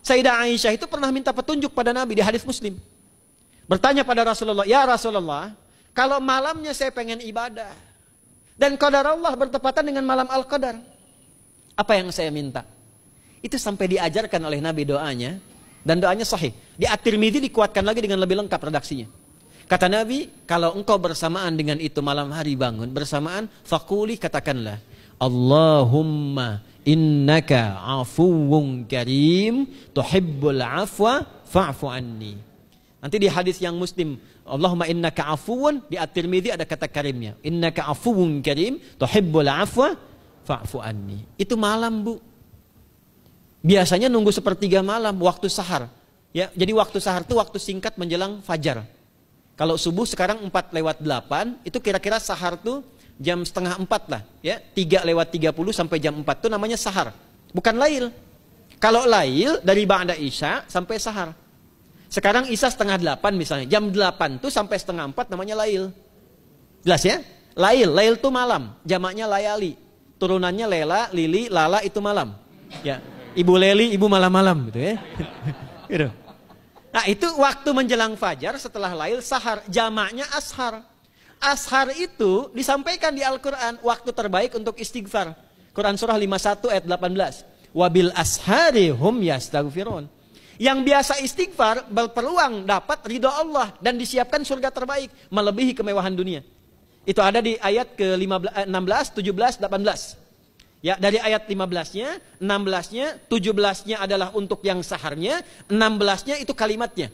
Sayyidah Aisyah itu pernah minta petunjuk pada Nabi di hadis Muslim. Bertanya pada Rasulullah, "Ya Rasulullah, kalau malamnya saya pengen ibadah dan qadar Allah bertepatan dengan malam Al-Qadar, apa yang saya minta?" Itu sampai diajarkan oleh Nabi doanya, dan doanya sahih. Di At-Tirmidzi dikuatkan lagi dengan lebih lengkap redaksinya. Kata Nabi, kalau engkau bersamaan dengan itu malam hari bangun, bersamaan, faquli, katakanlah, Allahumma innaka afuwun karim, tuhibbul afwa fa'fu anni. Nanti di hadis yang Muslim, Allahumma innaka afuwun, di At-Tirmidzi ada kata karimnya. Innaka afuwun karim, tuhibbul afwa fa'fu anni. Itu malam, Bu. Biasanya nunggu sepertiga malam, waktu sahar. Ya, jadi waktu sahar itu waktu singkat menjelang fajar. Kalau subuh sekarang 4:08, itu kira-kira sahar tuh jam setengah 4 lah. Ya, 3:30 sampai jam 4 itu namanya sahar. Bukan lail. Kalau lail dari ba'da isya sampai sahar. Sekarang isya setengah 8 misalnya. Jam 8 tuh sampai setengah 4 namanya lail. Jelas ya? Lail. Lail itu malam. Jamaknya layali. Turunannya lela, lili, lala itu malam. Ya. Ibu leli, ibu malam-malam gitu ya. Gitu. Nah itu waktu menjelang fajar setelah lail sahar, jamaknya ashar. Ashar itu disampaikan di Al-Quran, waktu terbaik untuk istighfar. Quran surah 51 ayat 18. Wabil ashari hum yastaghfirun. Yang biasa istighfar berpeluang dapat ridho Allah dan disiapkan surga terbaik, melebihi kemewahan dunia. Itu ada di ayat ke-16, 17, 18. Ya, dari ayat 15-nya, 16-nya, 17-nya adalah untuk yang saharnya, 16-nya itu kalimatnya.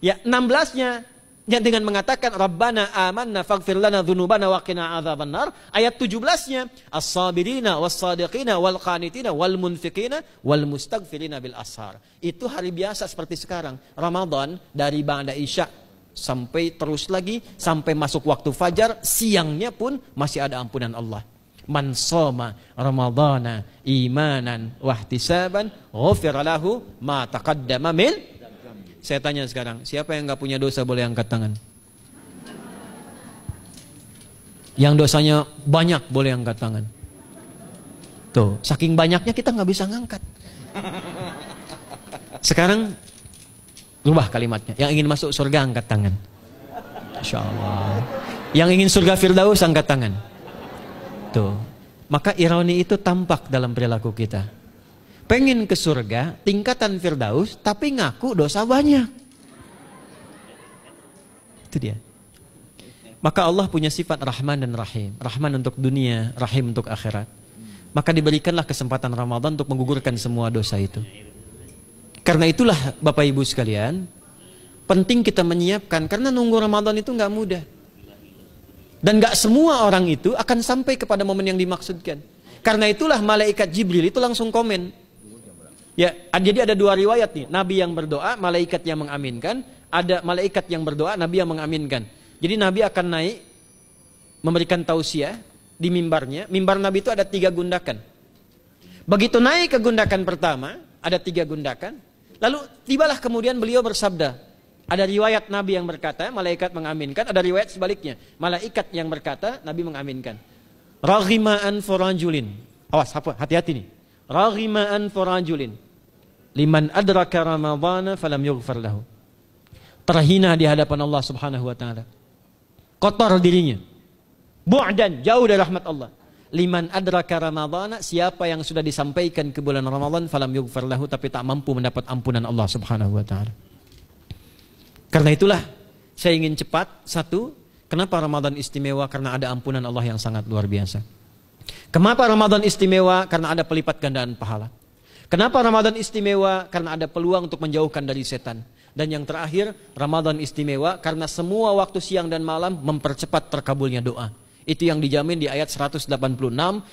Ya, 16-nya yang dengan mengatakan Rabbana amanna faghfir lana dzunubana wa qina adzabannar. Ayat 17-nya as-sabirina was-sadiqina wal qanitina wal munfiqina wal mustaghfirina bil ashar. Itu hari biasa seperti sekarang. Ramadan dari ba'da isya sampai terus lagi sampai masuk waktu fajar, siangnya pun masih ada ampunan Allah. Man shoma ramadhana imanan wahtisaban ghufira lahu ma taqaddama min. Saya tanya sekarang, siapa yang enggak punya dosa boleh angkat tangan? Yang dosanya banyak boleh angkat tangan. Tuh, saking banyaknya kita nggak bisa ngangkat. Sekarang rubah kalimatnya. Yang ingin masuk surga angkat tangan. Insyaallah. Yang ingin surga Firdaus angkat tangan. Tuh. Maka ironi itu tampak dalam perilaku kita. Pengen ke surga, tingkatan Firdaus, tapi ngaku dosa banyak. Itu dia. Maka Allah punya sifat Rahman dan Rahim. Rahman untuk dunia, Rahim untuk akhirat. Maka diberikanlah kesempatan Ramadan untuk menggugurkan semua dosa itu. Karena itulah Bapak Ibu sekalian, penting kita menyiapkan. Karena nunggu Ramadan itu nggak mudah. Dan gak semua orang itu akan sampai kepada momen yang dimaksudkan. Karena itulah malaikat Jibril itu langsung komen. Ya, jadi ada dua riwayat nih. Nabi yang berdoa, malaikat yang mengaminkan. Ada malaikat yang berdoa, Nabi yang mengaminkan. Jadi Nabi akan naik memberikan tausiah di mimbarnya. Mimbar Nabi itu ada 3 gundakan. Begitu naik ke gundakan pertama, ada 3 gundakan. Lalu tibalah kemudian beliau bersabda. Ada riwayat Nabi yang berkata, malaikat mengaminkan. Ada riwayat sebaliknya, malaikat yang berkata, Nabi mengaminkan. Raghima'an forajulin. Awas, hati-hati nih. Raghima'an forajulin. Liman adraka ramadhana falam yughfar lahu. Terhina di hadapan Allah subhanahu wa ta'ala. Kotor dirinya. Bu'dan, jauh dari rahmat Allah. Liman adraka ramadhana, siapa yang sudah disampaikan ke bulan Ramadan falam yughfar lahu, tapi tak mampu mendapat ampunan Allah subhanahu wa ta'ala. Karena itulah saya ingin cepat. Satu, kenapa Ramadan istimewa? Karena ada ampunan Allah yang sangat luar biasa. Kenapa Ramadan istimewa? Karena ada pelipat gandaan pahala. Kenapa Ramadan istimewa? Karena ada peluang untuk menjauhkan dari setan. Dan yang terakhir, Ramadan istimewa karena semua waktu siang dan malam mempercepat terkabulnya doa. Itu yang dijamin di ayat 186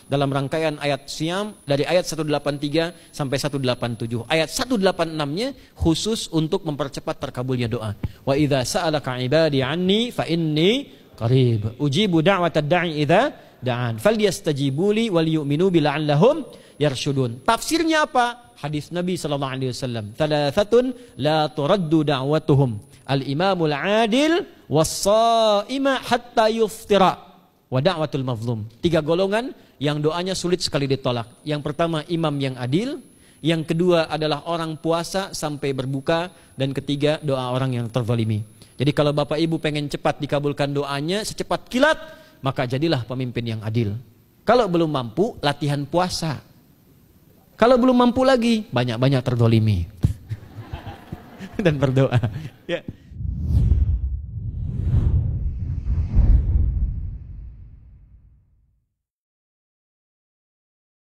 dalam rangkaian ayat Siyam dari ayat 183 sampai 187. Ayat 186-nya khusus untuk mempercepat terkabulnya doa. Wa idza sa'alaka 'ibadi 'anni fa inni qarib. Ujibu da'watad da'i idza da'an. Falyastajibuli wal yu'minu bi la'allahum yarshudun. Tafsirnya apa? Hadis Nabi sallallahu alaihi wasallam. Thalathatun la turaddu da'watuhum. Al-imamul 'adil was-sha'ima hatta yuftira. Wa da'watul mazlum. 3 golongan yang doanya sulit sekali ditolak. Yang pertama imam yang adil, Yang kedua adalah orang puasa sampai berbuka. Dan ketiga, doa orang yang terzalimi. Jadi kalau Bapak Ibu pengen cepat dikabulkan doanya, secepat kilat, maka jadilah pemimpin yang adil. Kalau belum mampu, latihan puasa. Kalau belum mampu lagi, banyak-banyak terzalimi. Dan berdoa.